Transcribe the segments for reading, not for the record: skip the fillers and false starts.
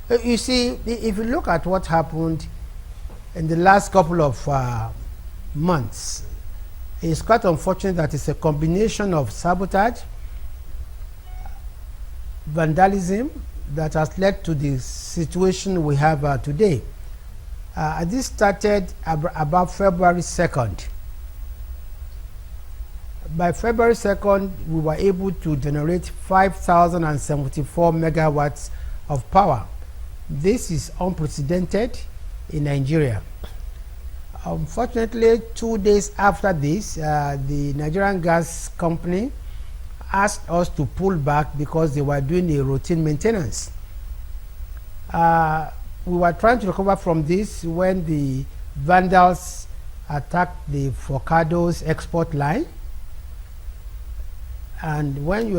You see, if you look at what happened in the last couple of months, it's quite unfortunate that it's a combination of sabotage, vandalism that has led to the situation we have today. This started about February 2nd. By February 2nd, we were able to generate 5,074 megawatts of power. This is unprecedented in Nigeria. Unfortunately, 2 days after this, the Nigerian gas company asked us to pull back because they were doing a routine maintenance. We were trying to recover from this when the vandals attacked the Forcados export line. And when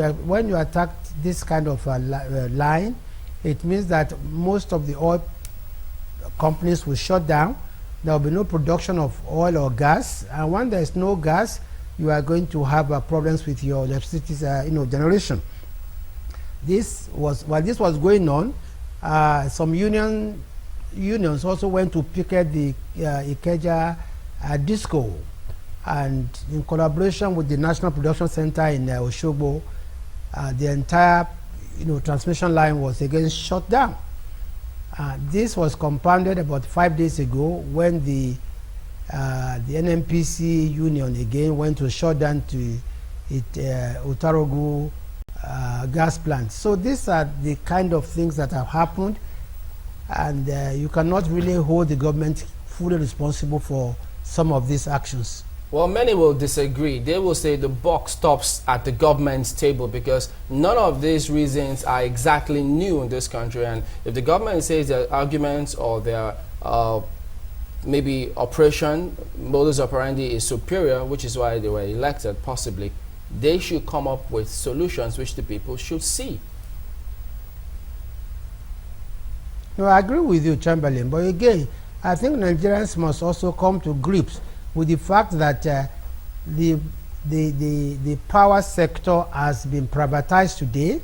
you attack this kind of line, it means that most of the oil companies will shut down. There will be no production of oil or gas, and when there is no gas, you are going to have problems with your electricity, generation. While this was going on, some unions also went to picket the Ikeja disco, and in collaboration with the National Production Center in Osogbo, the entire transmission line was again shut down. This was compounded about 5 days ago when the NNPC union again went to shut down to Utarogu gas plant. So these are the kind of things that have happened, and you cannot really hold the government fully responsible for some of these actions. Well, many will disagree. They will say the buck stops at the government's table because none of these reasons are exactly new in this country. And if the government says their arguments or their maybe operation, modus operandi is superior, which is why they were elected, possibly, they should come up with solutions which the people should see. No, I agree with you, Chamberlain. But again, I think Nigerians must also come to grips with the fact that the power sector has been privatized today.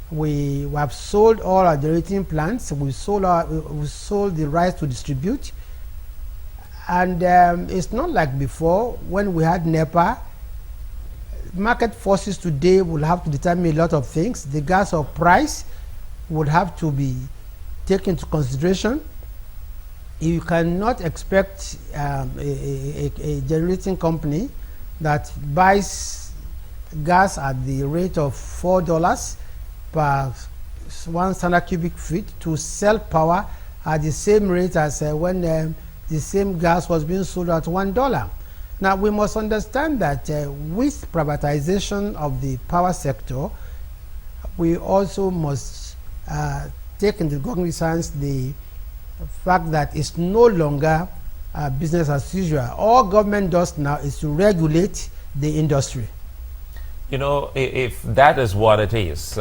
We have sold all our generating plants. We sold the rights to distribute, and it's not like before when we had NEPA. Market forces today will have to determine a lot of things. The gas or price would have to be taken into consideration. You cannot expect a generating company that buys gas at the rate of $4 per 1 standard cubic feet to sell power at the same rate as when the same gas was being sold at $1. Now, we must understand that with privatization of the power sector, we also must take into cognizance the fact that it's no longer business as usual. All government does now is to regulate the industry. If that is what it is,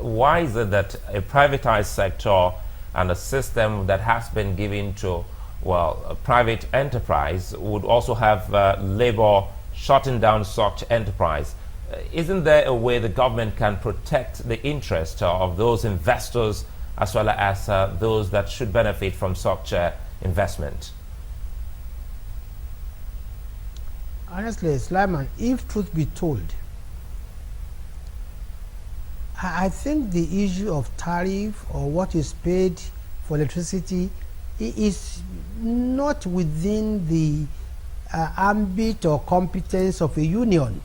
why is it that a privatized sector and a system that has been given to, a private enterprise would also have labor shutting down such enterprise? Isn't there a way the government can protect the interest of those investors as well as those that should benefit from such investment? Honestly, Sulaiman, if truth be told, I think the issue of tariff or what is paid for electricity is not within the ambit or competence of a union.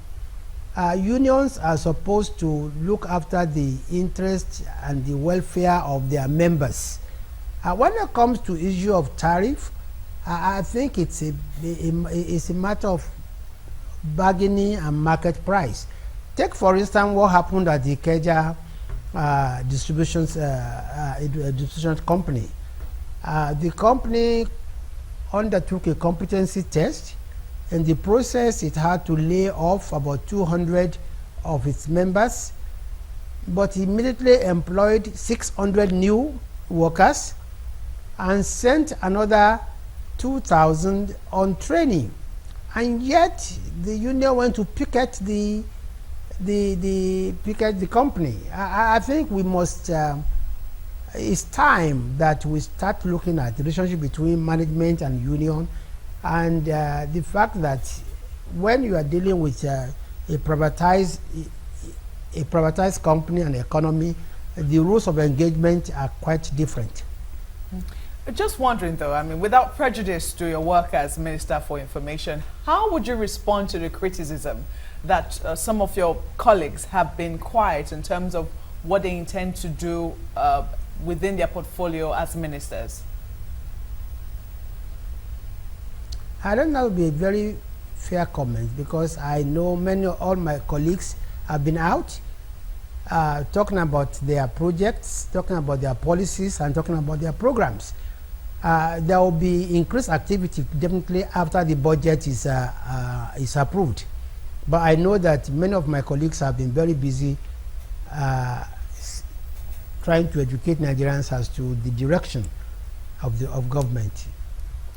Unions are supposed to look after the interests and the welfare of their members. When it comes to issue of tariff, I think it's a matter of bargaining and market price. Take for instance what happened at the Ikeja distribution company. The company undertook a competency test. In the process, it had to lay off about 200 of its members, but immediately employed 600 new workers and sent another 2,000 on training. And yet, the union went to picket the company. I think we must it's time that we start looking at the relationship between management and union, and the fact that when you are dealing with a privatized company and economy, the rules of engagement are quite different. Just wondering though, I mean, without prejudice to your work as Minister for Information, how would you respond to the criticism that some of your colleagues have been quiet in terms of what they intend to do within their portfolio as ministers? I don't know, it would be a very fair comment, because I know all my colleagues have been out talking about their projects, talking about their policies, and talking about their programs. There will be increased activity definitely after the budget is approved. But I know that many of my colleagues have been very busy trying to educate Nigerians as to the direction of government.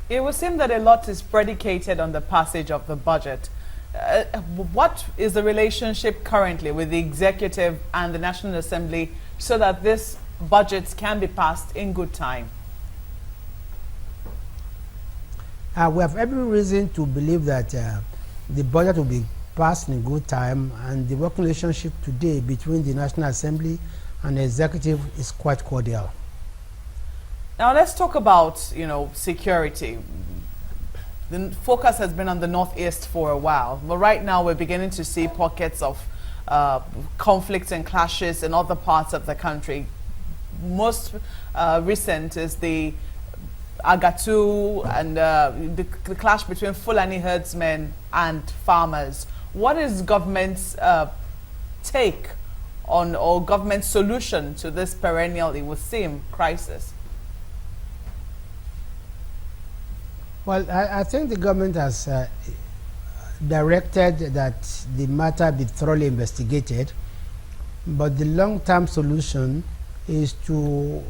It would seem that a lot is predicated on the passage of the budget. What is the relationship currently with the executive and the National Assembly so that this budget can be passed in good time? We have every reason to believe that the budget will be passed in good time, and the working relationship today between the National Assembly and the executive is quite cordial. Now let's talk about, security. The focus has been on the Northeast for a while, but right now we're beginning to see pockets of conflicts and clashes in other parts of the country. Most recent is the Agatu and the clash between Fulani herdsmen and farmers. What is government's take on, or government's solution to this perennial, it would seem, crisis? Well, I think the government has directed that the matter be thoroughly investigated, but the long-term solution is to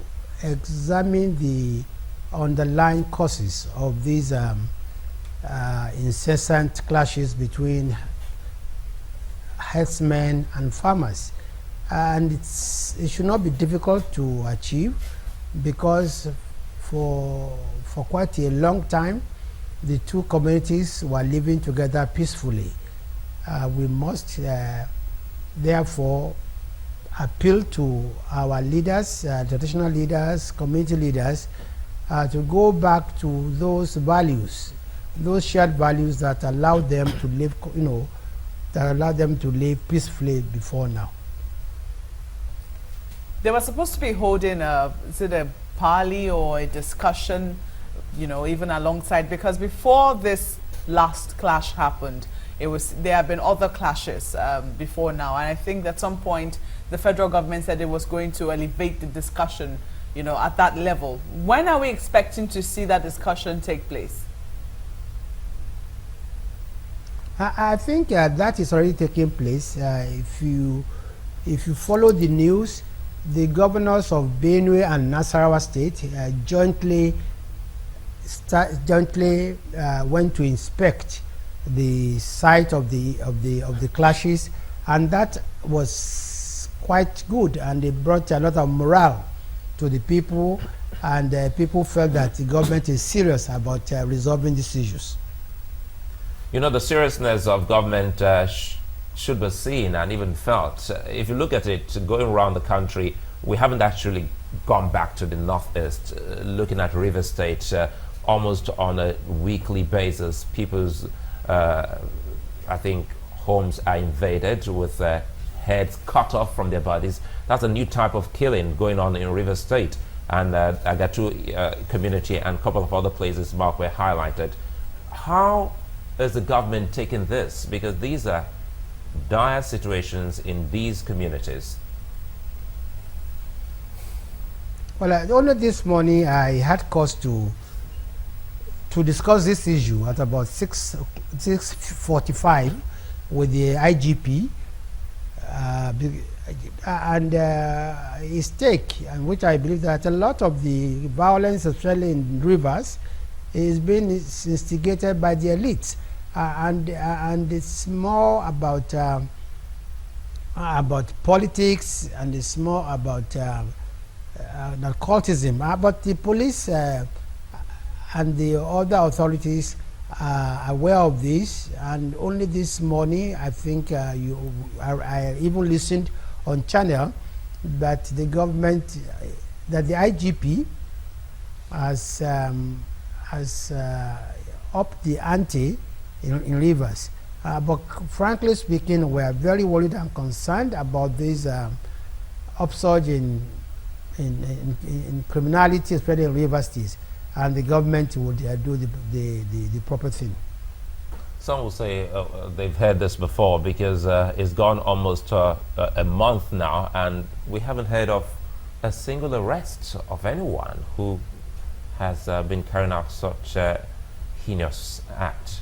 examine the underlying causes of these incessant clashes between herdsmen and farmers. And it should not be difficult to achieve, because for quite a long time the two communities were living together peacefully. We must therefore appeal to our leaders, traditional leaders, community leaders, to go back to those values, those shared values that allowed them to live, peacefully before now. They were supposed to be holding is it a parley or a discussion, even alongside, because before this last clash happened, there have been other clashes before now, and I think at some point the federal government said it was going to elevate the discussion, at that level. When are we expecting to see that discussion take place? I think that is already taking place. If you follow the news, the governors of Benue and Nasarawa State jointly went to inspect the site of the clashes, and that was quite good, and it brought a lot of morale to the people, and people felt that the government is serious about resolving these issues. The seriousness of government should be seen and even felt. If you look at it going around the country, we haven't actually gone back to the Northeast. Looking at River State, almost on a weekly basis, people's, I think, homes are invaded with heads cut off from their bodies. That's a new type of killing going on in River State. And Agatu community and a couple of other places, Mark, were highlighted. How is the government taking this? Because these are dire situations in these communities. Well, only this morning I had cause to discuss this issue at about 6:45 with the IGP, and his take, and which I believe that a lot of the violence, especially in rivers, is being instigated by the elites, and it's more about politics, and it's more about cultism. But the police and the other authorities are aware of this, and only this morning I think I even listened on channel that the government, that the IGP has upped the ante in Rivers. But frankly speaking, we are very worried and concerned about this upsurge in criminality, especially in Rivers State, and the government would do the proper thing. Some will say they've heard this before, because it's gone almost a month now and we haven't heard of a single arrest of anyone who has been carrying out such a heinous act.